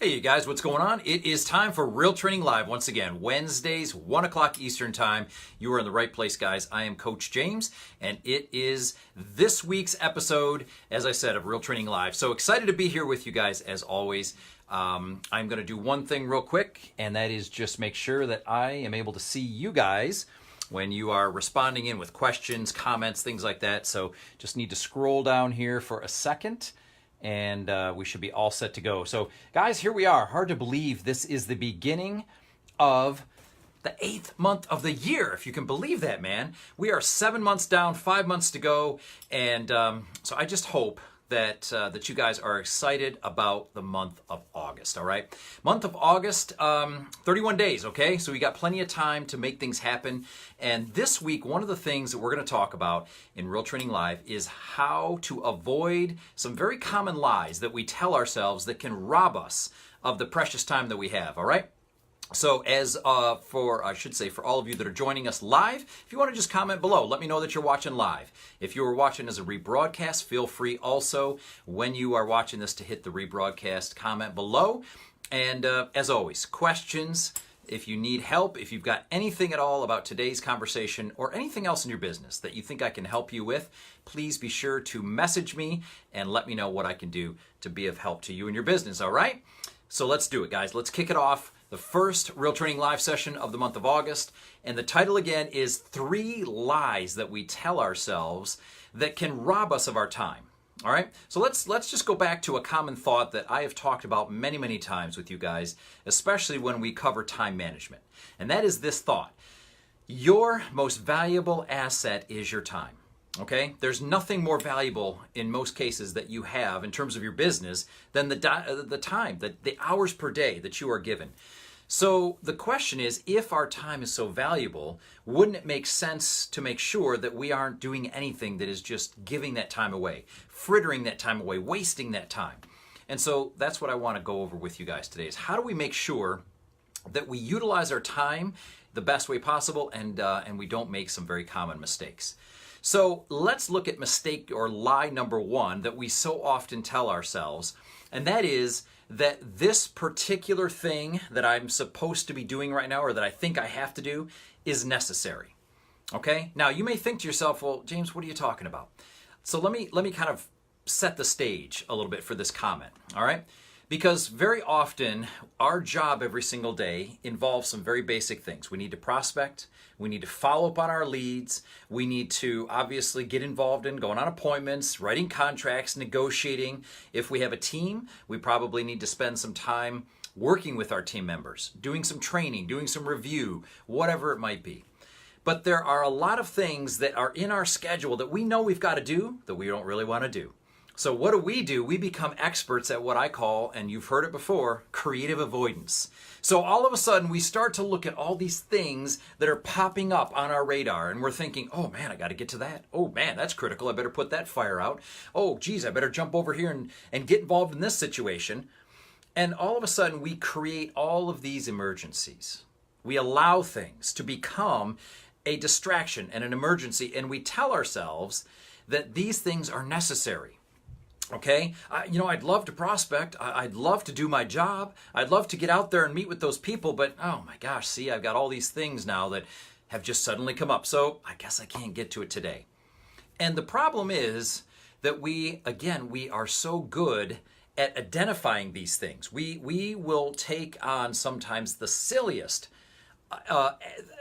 Hey, you guys, what's going on? It is time for Real Training Live once again, Wednesdays, 1 o'clock Eastern Time. You are in the right place, guys. I am Coach James, and it is this week's episode, as I said, of Real Training Live. So excited to be here with you guys, as always. I'm going to do one thing real quick, and that is just make sure that I am able to see you guys when you are responding in with questions, comments, things like that. So just need to scroll down here for a second. And we should be all set to go. So, guys, here we are. Hard to believe this is the beginning of the 8th month of the year, if you can believe that, man. We are 7 months down, 5 months to go. And so I just hope that you guys are excited about the month of August, all right? Month of August, 31 days, okay? So we got plenty of time to make things happen. And this week, one of the things that we're going to talk about in Real Training Live is how to avoid some very common lies that we tell ourselves that can rob us of the precious time that we have, all right? So as for all of you that are joining us live, if you want to just comment below, let me know that you're watching live. If you are watching as a rebroadcast, feel free also when you are watching this to hit the rebroadcast comment below. And as always, questions, if you need help, if you've got anything at all about today's conversation or anything else in your business that you think I can help you with, please be sure to message me and let me know what I can do to be of help to you and your business, all right? So let's do it, guys. Let's kick it off. The first Real Training Live session of the month of August. And the title again is 3 Lies That We Tell Ourselves That Can Rob Us of Our Time. All right? So let's just go back to a common thought that I have talked about many, many times with you guys, especially when we cover time management. And that is this thought. Your most valuable asset is your time. Okay? There's nothing more valuable in most cases that you have in terms of your business than the time, the hours per day that you are given. So the question is, if our time is so valuable, wouldn't it make sense to make sure that we aren't doing anything that is just giving that time away, frittering that time away, wasting that time? And so that's what I want to go over with you guys today is how do we make sure that we utilize our time the best way possible and we don't make some very common mistakes. So let's look at mistake or lie number 1 that we so often tell ourselves, and that is that this particular thing that I'm supposed to be doing right now or that I think I have to do is necessary. Okay? Now, you may think to yourself, well, James, what are you talking about? So let me kind of set the stage a little bit for this comment, all right? Because very often, our job every single day involves some very basic things. We need to prospect. We need to follow up on our leads. We need to obviously get involved in going on appointments, writing contracts, negotiating. If we have a team, we probably need to spend some time working with our team members, doing some training, doing some review, whatever it might be. But there are a lot of things that are in our schedule that we know we've got to do that we don't really want to do. So what do? We become experts at what I call, and you've heard it before, creative avoidance. So all of a sudden we start to look at all these things that are popping up on our radar and we're thinking, oh man, I got to get to that. Oh man, that's critical. I better put that fire out. Oh geez, I better jump over here and get involved in this situation. And all of a sudden we create all of these emergencies. We allow things to become a distraction and an emergency, and we tell ourselves that these things are necessary. Okay, I'd love to prospect. I'd love to do my job. I'd love to get out there and meet with those people, but oh my gosh, see, I've got all these things now that have just suddenly come up. So I guess I can't get to it today. And the problem is that we are so good at identifying these things. We will take on sometimes the silliest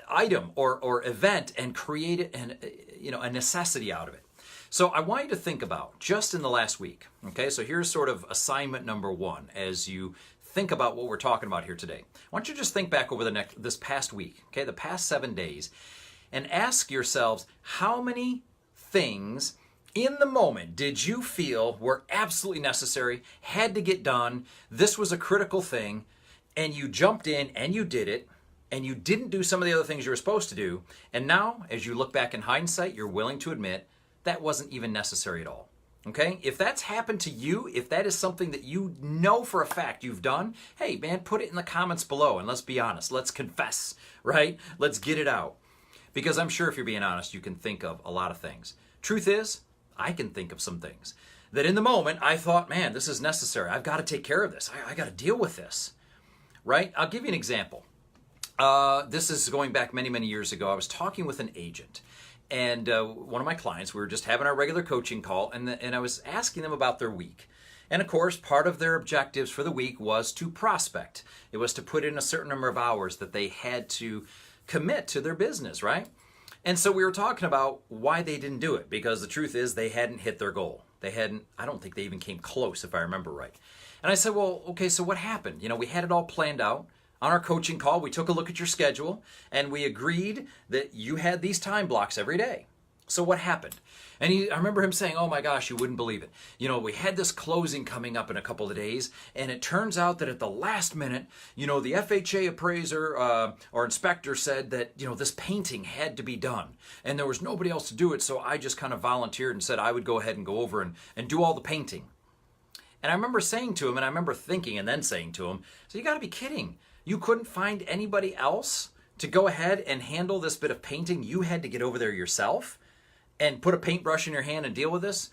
item or event and create a necessity out of it. So I want you to think about just in the last week, okay? So here's sort of assignment number 1 as you think about what we're talking about here today. I want you to just think back over this past week, okay, the past 7 days, and ask yourselves how many things in the moment did you feel were absolutely necessary, had to get done, this was a critical thing, and you jumped in and you did it, and you didn't do some of the other things you were supposed to do, and now, as you look back in hindsight, you're willing to admit that wasn't even necessary at all. Okay? If that's happened to you, if that is something that you know for a fact you've done, hey man, put it in the comments below and let's be honest. Let's confess, right? Let's get it out. Because I'm sure if you're being honest, you can think of a lot of things. Truth is, I can think of some things that in the moment I thought, man, this is necessary. I've got to take care of this. I got to deal with this, right? I'll give you an example. This is going back many, many years ago. I was talking with an agent, and one of my clients, we were just having our regular coaching call, and I was asking them about their week. And of course, part of their objectives for the week was to prospect. It was to put in a certain number of hours that they had to commit to their business, right? And so we were talking about why they didn't do it, because the truth is they hadn't hit their goal. I don't think they even came close, if I remember right. And I said, well, okay, so what happened? We had it all planned out. On our coaching call, we took a look at your schedule, and we agreed that you had these time blocks every day. So what happened? And I remember him saying, oh my gosh, you wouldn't believe it. We had this closing coming up in a couple of days, and it turns out that at the last minute, the FHA appraiser or inspector said that, this painting had to be done, and there was nobody else to do it, so I just kind of volunteered and said I would go ahead and go over and do all the painting. And I remember saying to him, and I remember thinking and then saying to him, so you got to be kidding. You couldn't find anybody else to go ahead and handle this bit of painting? You had to get over there yourself and put a paintbrush in your hand and deal with this?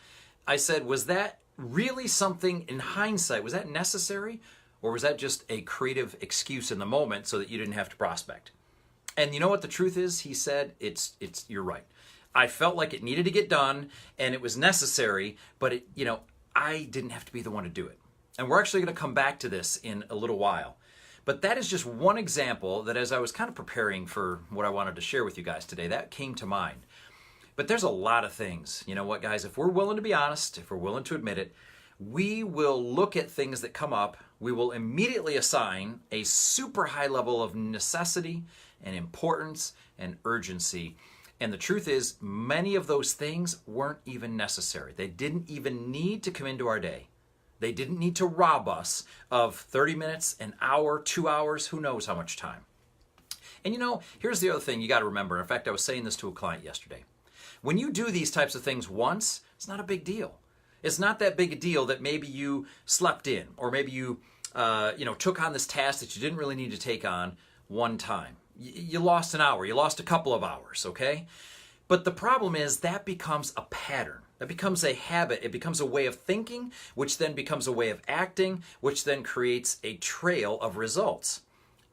I said, was that really something in hindsight? Was that necessary? Or was that just a creative excuse in the moment so that you didn't have to prospect? And you know what the truth is? He said, you're right. I felt like it needed to get done and it was necessary, but I didn't have to be the one to do it. And we're actually going to come back to this in a little while. But that is just one example that as I was kind of preparing for what I wanted to share with you guys today, that came to mind. But there's a lot of things. You know what, guys? If we're willing to be honest, if we're willing to admit it, we will look at things that come up. We will immediately assign a super high level of necessity and importance and urgency. And the truth is, many of those things weren't even necessary. They didn't even need to come into our day. They didn't need to rob us of 30 minutes, an hour, 2 hours, who knows how much time. And here's the other thing you got to remember. In fact, I was saying this to a client yesterday. When you do these types of things once, it's not a big deal. It's not that big a deal that maybe you slept in, or maybe you took on this task that you didn't really need to take on one time. You lost an hour, you lost a couple of hours, okay? But the problem is that becomes a pattern. That becomes a habit. It becomes a way of thinking, which then becomes a way of acting, which then creates a trail of results.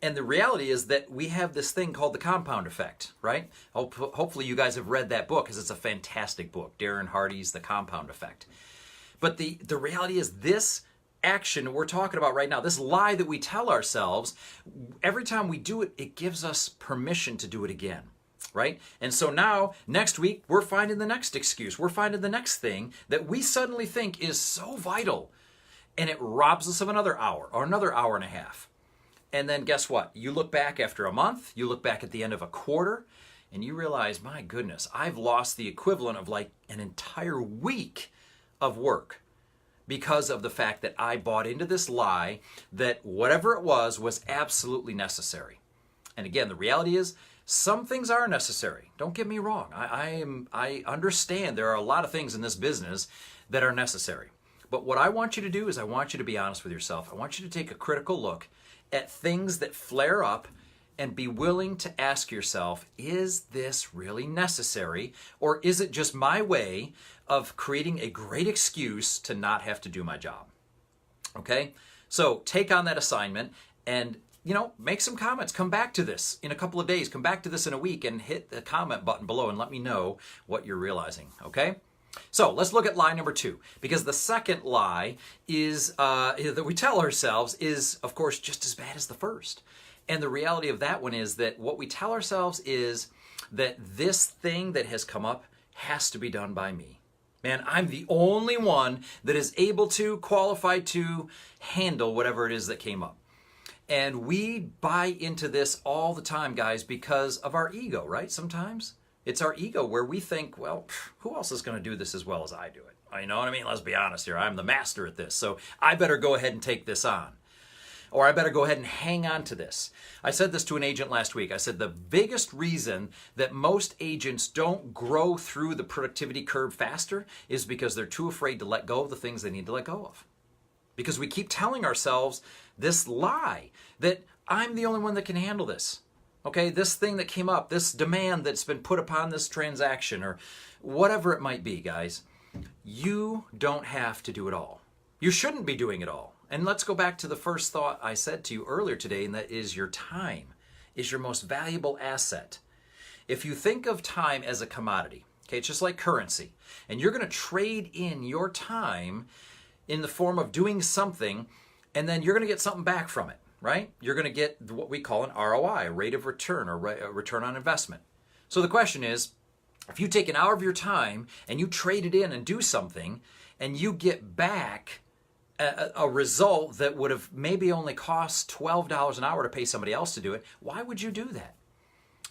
And the reality is that we have this thing called the compound effect, right? Hopefully you guys have read that book, because it's a fantastic book, Darren Hardy's The Compound Effect. But the reality is this action we're talking about right now, this lie that we tell ourselves, every time we do it, it gives us permission to do it again. Right? And so now, next week, we're finding the next excuse. We're finding the next thing that we suddenly think is so vital. And it robs us of another hour or another hour and a half. And then guess what? You look back after a month, you look back at the end of a quarter, and you realize, my goodness, I've lost the equivalent of like an entire week of work because of the fact that I bought into this lie that whatever it was absolutely necessary. And again, the reality is, some things are necessary. Don't get me wrong. I understand there are a lot of things in this business that are necessary. But what I want you to do is I want you to be honest with yourself. I want you to take a critical look at things that flare up and be willing to ask yourself, is this really necessary? Or is it just my way of creating a great excuse to not have to do my job? Okay? So take on that assignment and make some comments. Come back to this in a couple of days. Come back to this in a week and hit the comment button below and let me know what you're realizing, okay? So let's look at lie number 2, because the second lie is that we tell ourselves is, of course, just as bad as the first. And the reality of that one is that what we tell ourselves is that this thing that has come up has to be done by me. Man, I'm the only one that is able to, qualified to handle whatever it is that came up. And we buy into this all the time, guys, because of our ego, right? Sometimes it's our ego where we think, well, who else is going to do this as well as I do it? You know what I mean? Let's be honest here. I'm the master at this, so I better go ahead and take this on. Or I better go ahead and hang on to this. I said this to an agent last week. I said the biggest reason that most agents don't grow through the productivity curve faster is because they're too afraid to let go of the things they need to let go of. Because we keep telling ourselves this lie that I'm the only one that can handle this. Okay, this thing that came up, this demand that's been put upon this transaction, or whatever it might be, guys. you don't have to do it all. You shouldn't be doing it all. And let's go back to the first thought I said to you earlier today, and that is your time is your most valuable asset. If you think of time as a commodity, okay, it's just like currency, and you're going to trade in your time in the form of doing something, and then you're going to get something back from it, right? You're going to get what we call an ROI, a rate of return, or a return on investment. So the question is, if you take an hour of your time and you trade it in and do something, and you get back a result that would have maybe only cost $12 an hour to pay somebody else to do it, why would you do that?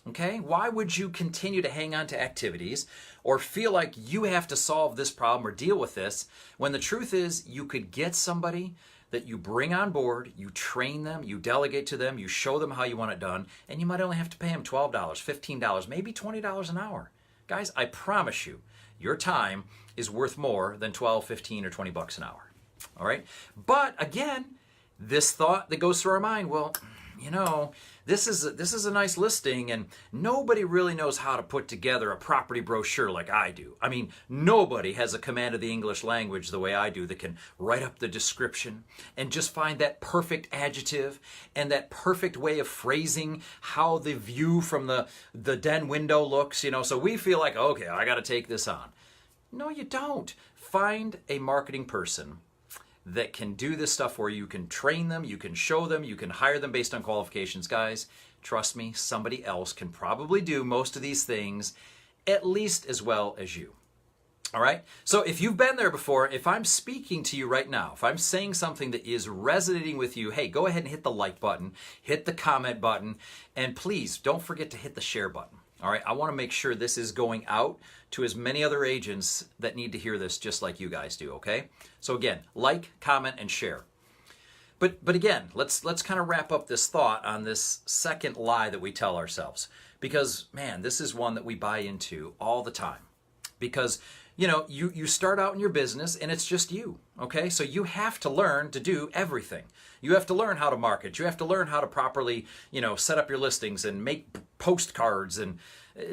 Okay? Why would you continue to hang on to activities or feel like you have to solve this problem or deal with this when the truth is you could get somebody that you bring on board, you train them, you delegate to them, you show them how you want it done, and you might only have to pay them $12, $15, maybe $20 an hour. Guys, I promise you, your time is worth more than 12, 15, or 20 bucks an hour. All right? But again, this thought that goes through our mind, well, you know, this is a nice listing, and nobody really knows how to put together a property brochure like I do. I mean, nobody has a command of the English language the way I do that can write up the description and just find that perfect adjective and that perfect way of phrasing how the view from the den window looks, you know. So we feel like, okay, I got to take this on. No, you don't. Find a marketing person that can do this stuff where you can train them, you can show them, you can hire them based on qualifications. Guys, trust me, somebody else can probably do most of these things at least as well as you. All right? So if you've been there before, if I'm speaking to you right now, if I'm saying something that is resonating with you, hey, go ahead and hit the like button, hit the comment button, and please don't forget to hit the share button. All right? I want to make sure this is going out to as many other agents that need to hear this just like you guys do, okay? So again, like, comment, and share. But again, let's kind of wrap up this thought on this second lie that we tell ourselves. Because, man, this is one that we buy into all the time. Because, you know, you start out in your business and it's just you, okay? So you have to learn to do everything. You have to learn how to market. You have to learn how to properly, you know, set up your listings and make postcards and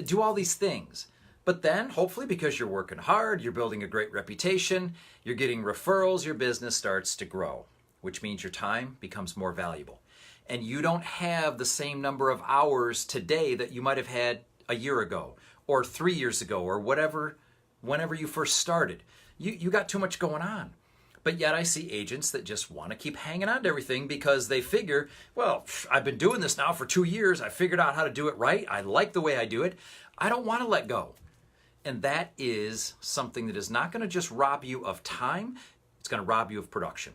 do all these things. But then, hopefully, because you're working hard, you're building a great reputation, you're getting referrals, your business starts to grow, which means your time becomes more valuable. And you don't have the same number of hours today that you might have had a year ago or 3 years ago or whatever, whenever you first started. You got too much going on. But yet I see agents that just want to keep hanging on to everything because they figure, well, I've been doing this now for 2 years. I figured out how to do it right. I like the way I do it. I don't want to let go. And that is something that is not going to just rob you of time. It's going to rob you of production.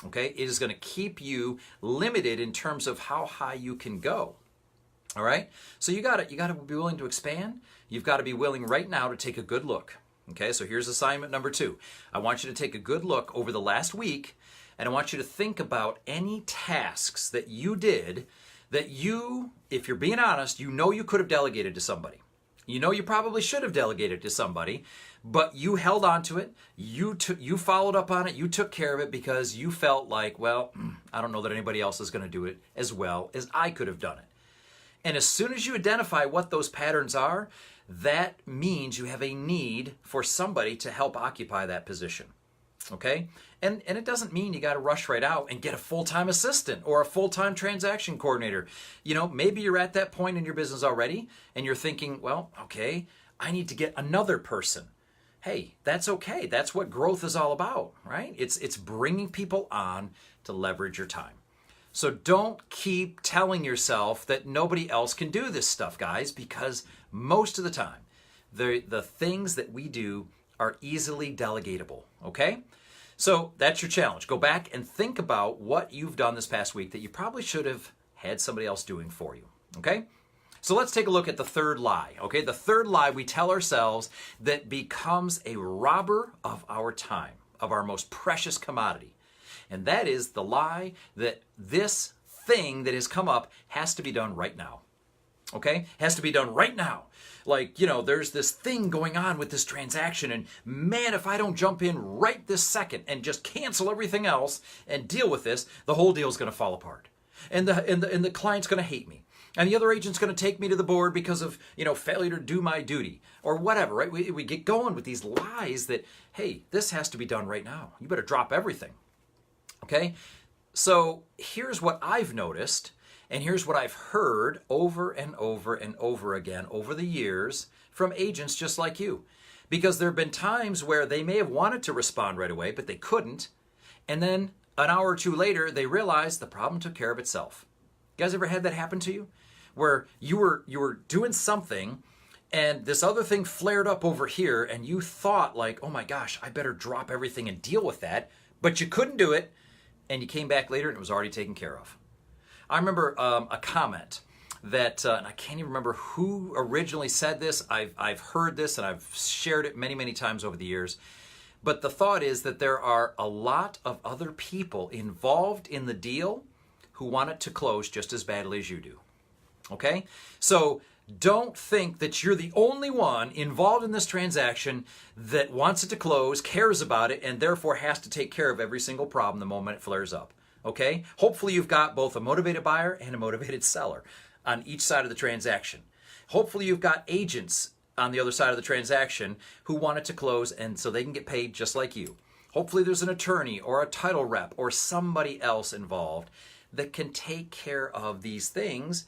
Okay? It is going to keep you limited in terms of how high you can go. All right? So you got to be willing to expand. You've got to be willing right now to take a good look. Okay? So here's assignment number 2. I want you to take a good look over the last week, and I want you to think about any tasks that you did that you, if you're being honest, you know you could have delegated to somebody. You know you probably should have delegated to somebody, but you held on to it, you followed up on it, you took care of it because you felt like, well, I don't know that anybody else is going to do it as well as I could have done it. And as soon as you identify what those patterns are, that means you have a need for somebody to help occupy that position. Okay? And it doesn't mean you got to rush right out and get a full-time assistant or a full-time transaction coordinator. You know, maybe you're at that point in your business already and you're thinking, well, okay, I need to get another person. Hey, that's okay. That's what growth is all about, right? It's bringing people on to leverage your time. So don't keep telling yourself that nobody else can do this stuff, guys, because most of the time, the things that we do are easily delegatable, okay? So that's your challenge. Go back and think about what you've done this past week that you probably should have had somebody else doing for you, okay? So let's take a look at the third lie, okay? The third lie we tell ourselves that becomes a robber of our time, of our most precious commodity. And that is the lie that this thing that has come up has to be done right now, okay? Has to be done right now. Like, you know, there's this thing going on with this transaction, and man, if I don't jump in right this second and just cancel everything else and deal with this, the whole deal is going to fall apart. and the client's going to hate me. And the other agent's going to take me to the board because of, failure to do my duty or whatever, right? We get going with these lies that, hey, this has to be done right now. You better drop everything. Okay? So here's what I've noticed, and here's what I've heard over and over and over again over the years from agents just like you. Because there have been times where they may have wanted to respond right away, but they couldn't. And then an hour or two later, they realized the problem took care of itself. You guys ever had that happen to you? Where you were doing something and this other thing flared up over here and you thought like, oh my gosh, I better drop everything and deal with that. But you couldn't do it. And you came back later and it was already taken care of. I remember a comment that, and I can't even remember who originally said this. I've heard this and I've shared it many, many times over the years. But the thought is that there are a lot of other people involved in the deal who want it to close just as badly as you do. Okay? So don't think that you're the only one involved in this transaction that wants it to close, cares about it, and therefore has to take care of every single problem the moment it flares up. Okay? Hopefully you've got both a motivated buyer and a motivated seller on each side of the transaction. Hopefully you've got agents on the other side of the transaction who want it to close and so they can get paid just like you. Hopefully there's an attorney or a title rep or somebody else involved that can take care of these things.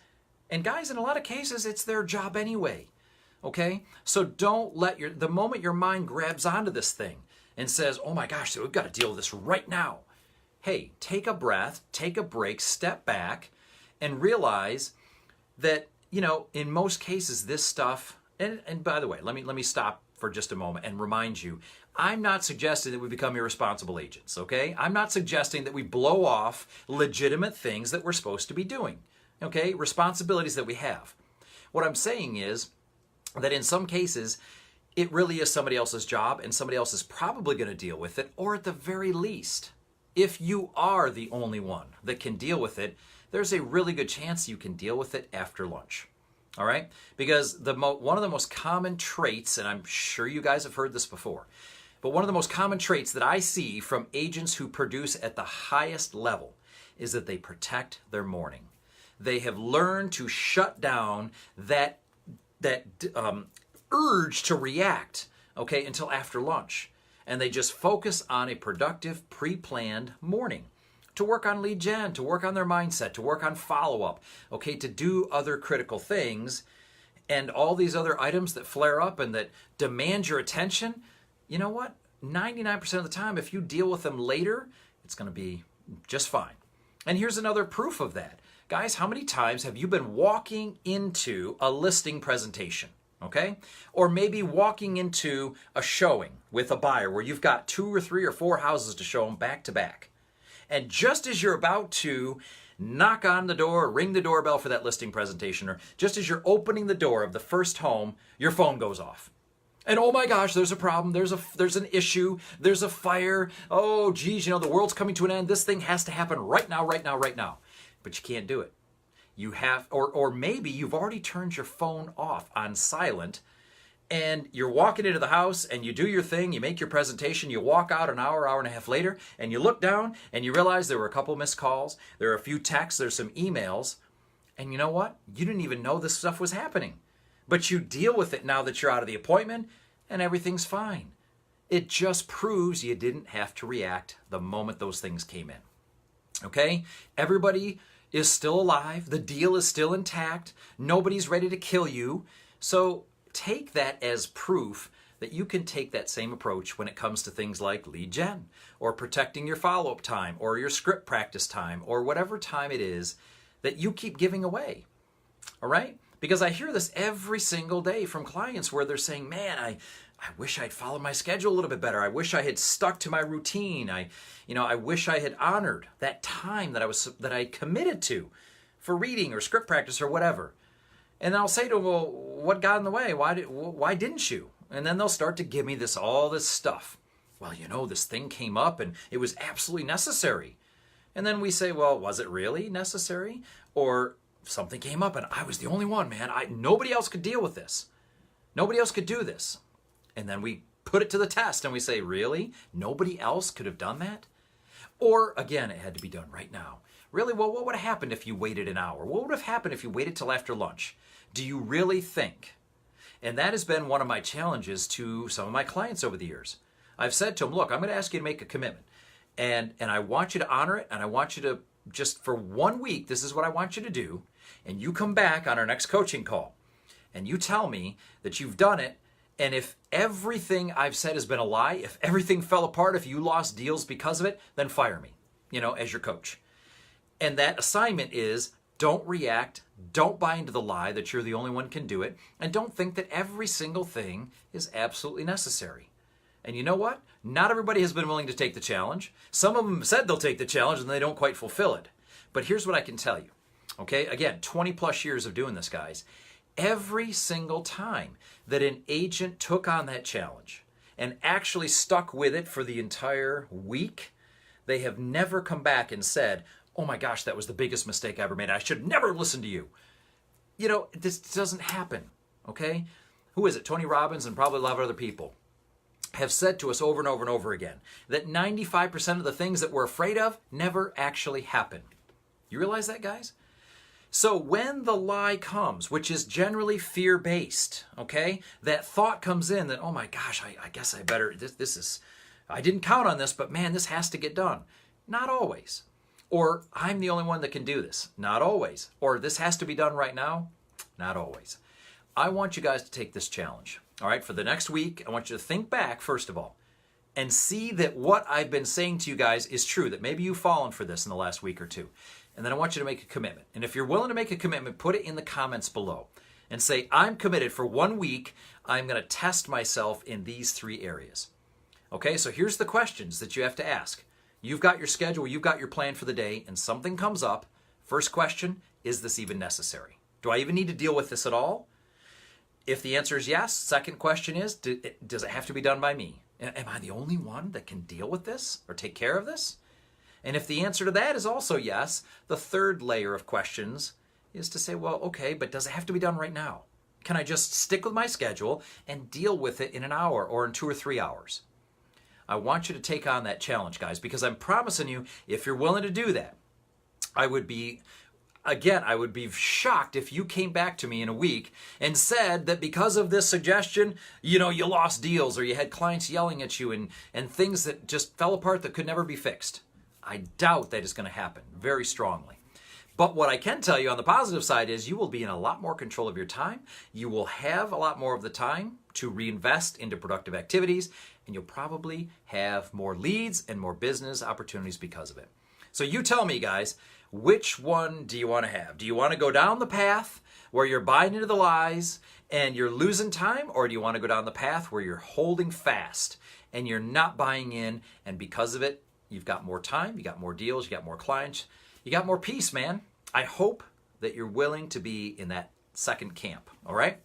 And guys, in a lot of cases, it's their job anyway. Okay? So don't let the moment your mind grabs onto this thing and says, oh my gosh, so we've got to deal with this right now. Hey, take a breath, take a break, step back, and realize that, in most cases, this stuff, and by the way, let me stop for just a moment and remind you, I'm not suggesting that we become irresponsible agents, okay? I'm not suggesting that we blow off legitimate things that we're supposed to be doing, okay? Responsibilities that we have. What I'm saying is that in some cases, it really is somebody else's job and somebody else is probably going to deal with it, or at the very least, if you are the only one that can deal with it, there's a really good chance you can deal with it after lunch. All right? Because one of the most common traits, and I'm sure you guys have heard this before, but one of the most common traits that I see from agents who produce at the highest level is that they protect their morning. They have learned to shut down that urge to react, okay, until after lunch. And they just focus on a productive, pre-planned morning to work on lead gen, to work on their mindset, to work on follow-up, okay, to do other critical things. And all these other items that flare up and that demand your attention, you know what? 99% of the time, if you deal with them later, it's going to be just fine. And here's another proof of that. Guys, how many times have you been walking into a listing presentation, okay? Or maybe walking into a showing with a buyer where you've got 2 or 3 or 4 houses to show them back to back. And just as you're about to knock on the door, ring the doorbell for that listing presentation, or just as you're opening the door of the first home, your phone goes off. And oh my gosh, there's a problem, there's an issue, there's a fire, oh geez, the world's coming to an end, this thing has to happen right now, right now, right now. But you can't do it. You have, or maybe you've already turned your phone off on silent, and you're walking into the house and you do your thing, you make your presentation, you walk out an hour, hour and a half later, and you look down and you realize there were a couple missed calls, there are a few texts, there's some emails, and you know what? You didn't even know this stuff was happening. But you deal with it now that you're out of the appointment and everything's fine. It just proves you didn't have to react the moment those things came in. Okay? Everybody is still alive. The deal is still intact. Nobody's ready to kill you. So take that as proof that you can take that same approach when it comes to things like lead gen or protecting your follow-up time or your script practice time or whatever time it is that you keep giving away. All right? Because I hear this every single day from clients where they're saying, man, I wish I'd followed my schedule a little bit better. I wish I had stuck to my routine. I wish I had honored that time that I committed to for reading or script practice or whatever. And I'll say to them, well, what got in the way? Why didn't you? And then they'll start to give me all this stuff. Well, this thing came up and it was absolutely necessary. And then we say, well, was it really necessary? Or something came up and I was the only one, man. Nobody else could deal with this. Nobody else could do this. And then we put it to the test and we say, really? Nobody else could have done that? Or again, it had to be done right now. Really? Well, what would have happened if you waited an hour? What would have happened if you waited till after lunch? Do you really think? And that has been one of my challenges to some of my clients over the years. I've said to them, look, I'm going to ask you to make a commitment. And I want you to honor it, and I want you to just for 1 week, this is what I want you to do. And you come back on our next coaching call, and you tell me that you've done it. And if everything I've said has been a lie, if everything fell apart, if you lost deals because of it, then fire me, as your coach. And that assignment is don't react, don't buy into the lie that you're the only one can do it, and don't think that every single thing is absolutely necessary. And you know what? Not everybody has been willing to take the challenge. Some of them said they'll take the challenge and they don't quite fulfill it. But here's what I can tell you. Okay, again, 20 plus years of doing this, guys. Every single time that an agent took on that challenge and actually stuck with it for the entire week, they have never come back and said, oh my gosh, that was the biggest mistake I ever made. I should never listen to you. This doesn't happen, okay? Who is it? Tony Robbins and probably a lot of other people have said to us over and over and over again that 95% of the things that we're afraid of never actually happen. You realize that, guys? So when the lie comes, which is generally fear-based, okay, that thought comes in that, oh my gosh, I guess I better, I didn't count on this, but man, this has to get done. Not always. Or I'm the only one that can do this. Not always. Or this has to be done right now. Not always. I want you guys to take this challenge. All right, for the next week, I want you to think back, first of all, and see that what I've been saying to you guys is true, that maybe you've fallen for this in the last week or two. And then I want you to make a commitment. And if you're willing to make a commitment, put it in the comments below and say, I'm committed for 1 week. I'm going to test myself in these 3 areas. Okay, so here's the questions that you have to ask. You've got your schedule, you've got your plan for the day, and something comes up. First question, is this even necessary? Do I even need to deal with this at all? If the answer is yes, second question is, does it have to be done by me? Am I the only one that can deal with this or take care of this? And if the answer to that is also yes, the third layer of questions is to say, well, okay, but does it have to be done right now? Can I just stick with my schedule and deal with it in an hour or in 2 or 3 hours? I want you to take on that challenge, guys, because I'm promising you, if you're willing to do that, I would be shocked if you came back to me in a week and said that because of this suggestion, you lost deals or you had clients yelling at you and things that just fell apart that could never be fixed. I doubt that is going to happen very strongly. But what I can tell you on the positive side is you will be in a lot more control of your time. You will have a lot more of the time to reinvest into productive activities, and you'll probably have more leads and more business opportunities because of it. So you tell me, guys, which one do you want to have? Do you want to go down the path where you're buying into the lies and you're losing time, or do you want to go down the path where you're holding fast and you're not buying in, and because of it, you've got more time, you got more deals, you got more clients, you got more peace, man. I hope that you're willing to be in that second camp, all right?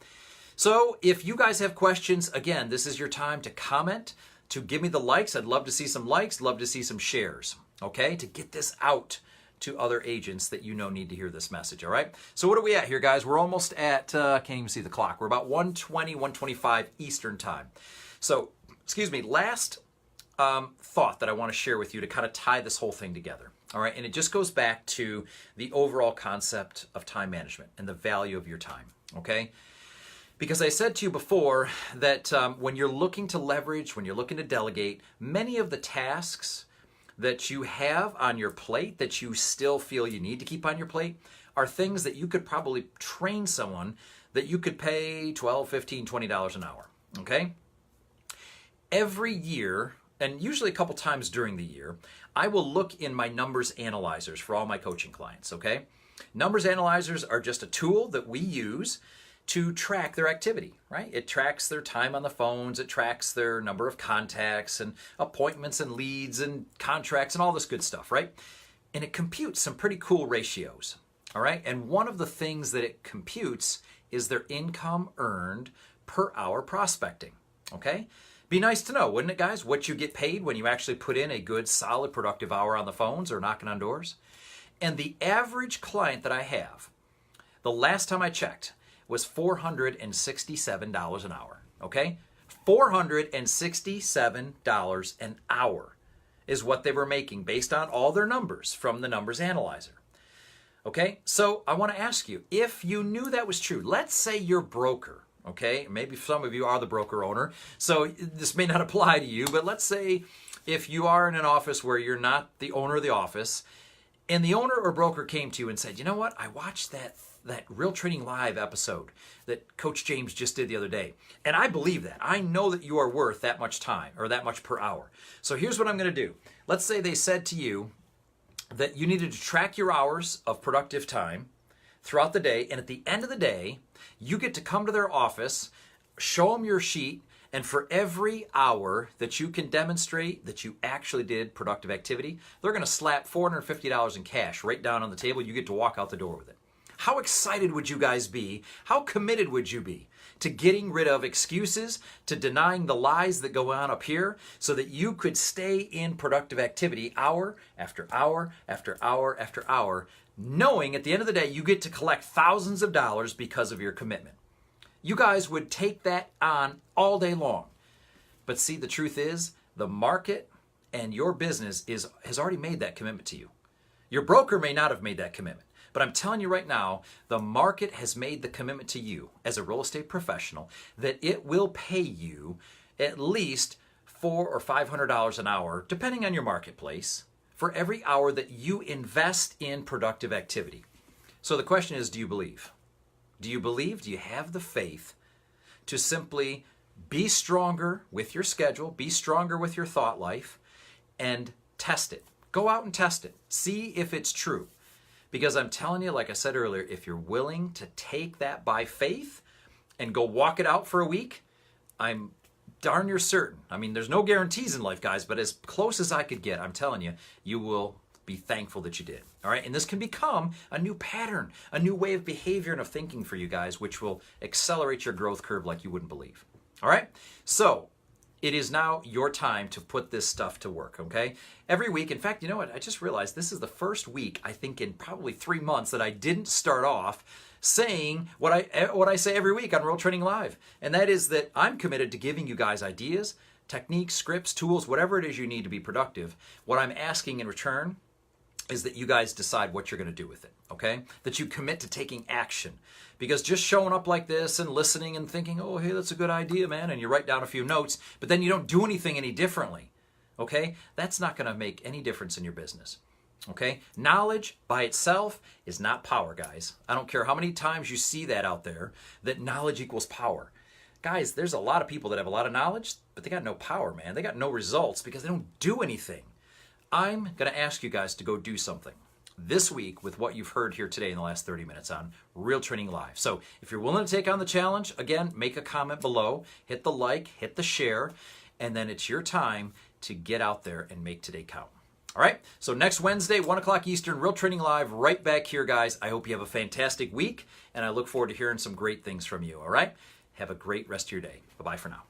So if you guys have questions, again, this is your time to comment, to give me the likes. I'd love to see some likes, love to see some shares, okay, to get this out to other agents that need to hear this message, all right? So what are we at here, guys? We're almost at, can't even see the clock. We're about 1:20, 1:25 Eastern time. So, last thought that I want to share with you to kind of tie this whole thing together, all right? And it just goes back to the overall concept of time management and the value of your time, okay? Because I said to you before that when you're looking to leverage, when you're looking to delegate, many of the tasks that you have on your plate that you still feel you need to keep on your plate are things that you could probably train someone that you could pay $12, $15, $20 an hour, okay? Every year, and usually a couple times during the year, I will look in my numbers analyzers for all my coaching clients, okay? Numbers analyzers are just a tool that we use to track their activity, right? It tracks their time on the phones, it tracks their number of contacts and appointments and leads and contracts and all this good stuff, right? And it computes some pretty cool ratios, all right? And one of the things that it computes is their income earned per hour prospecting, okay? Be nice to know, wouldn't it, guys, what you get paid when you actually put in a good, solid, productive hour on the phones or knocking on doors? And the average client that I have, the last time I checked, was $467 an hour, okay? $467 an hour is what they were making based on all their numbers from the numbers analyzer. Okay, so I want to ask you, if you knew that was true, let's say you're broker, okay? Maybe some of you are the broker owner, so this may not apply to you, but let's say if you are in an office where you're not the owner of the office, and the owner or broker came to you and said, you know what, I watched that Real Training Live episode that Coach James just did the other day, and I believe that. I know that you are worth that much time or that much per hour. So here's what I'm going to do. Let's say they said to you that you needed to track your hours of productive time throughout the day, and at the end of the day, you get to come to their office, show them your sheet, and for every hour that you can demonstrate that you actually did productive activity, they're going to slap $450 in cash right down on the table. You get to walk out the door with it. How excited would you guys be? How committed would you be to getting rid of excuses, to denying the lies that go on up here, so that you could stay in productive activity hour after hour after hour after hour, knowing at the end of the day you get to collect thousands of dollars because of your commitment? You guys would take that on all day long. But see, the truth is, the market and your business has already made that commitment to you. Your broker may not have made that commitment. But I'm telling you right now, the market has made the commitment to you as a real estate professional that it will pay you at least $400 or $500 an hour, depending on your marketplace, for every hour that you invest in productive activity. So the question is, do you believe? Do you believe? Do you have the faith to simply be stronger with your schedule, be stronger with your thought life, and test it? Go out and test it. See if it's true. Because I'm telling you, like I said earlier, if you're willing to take that by faith and go walk it out for a week, I'm darn near certain. I mean, there's no guarantees in life, guys, but as close as I could get, I'm telling you, you will be thankful that you did. All right? And this can become a new pattern, a new way of behavior and of thinking for you guys, which will accelerate your growth curve like you wouldn't believe. All right? So it is now your time to put this stuff to work, okay? Every week, in fact, you know what? I just realized this is the first week, I think in probably 3 months, that I didn't start off saying what I say every week on Real Training Live. And that is that I'm committed to giving you guys ideas, techniques, scripts, tools, whatever it is you need to be productive. What I'm asking in return is that you guys decide what you're going to do with it, okay? That you commit to taking action. Because just showing up like this and listening and thinking, oh, hey, that's a good idea, man, and you write down a few notes, but then you don't do anything any differently, okay? That's not going to make any difference in your business, okay? Knowledge by itself is not power, guys. I don't care how many times you see that out there, that knowledge equals power. Guys, there's a lot of people that have a lot of knowledge, but they got no power, man. They got no results because they don't do anything. I'm going to ask you guys to go do something this week with what you've heard here today in the last 30 minutes on Real Training Live. So if you're willing to take on the challenge, again, make a comment below, hit the like, hit the share, and then it's your time to get out there and make today count. All right, so next Wednesday, 1 o'clock Eastern, Real Training Live, right back here, guys. I hope you have a fantastic week, and I look forward to hearing some great things from you, all right? Have a great rest of your day. Bye-bye for now.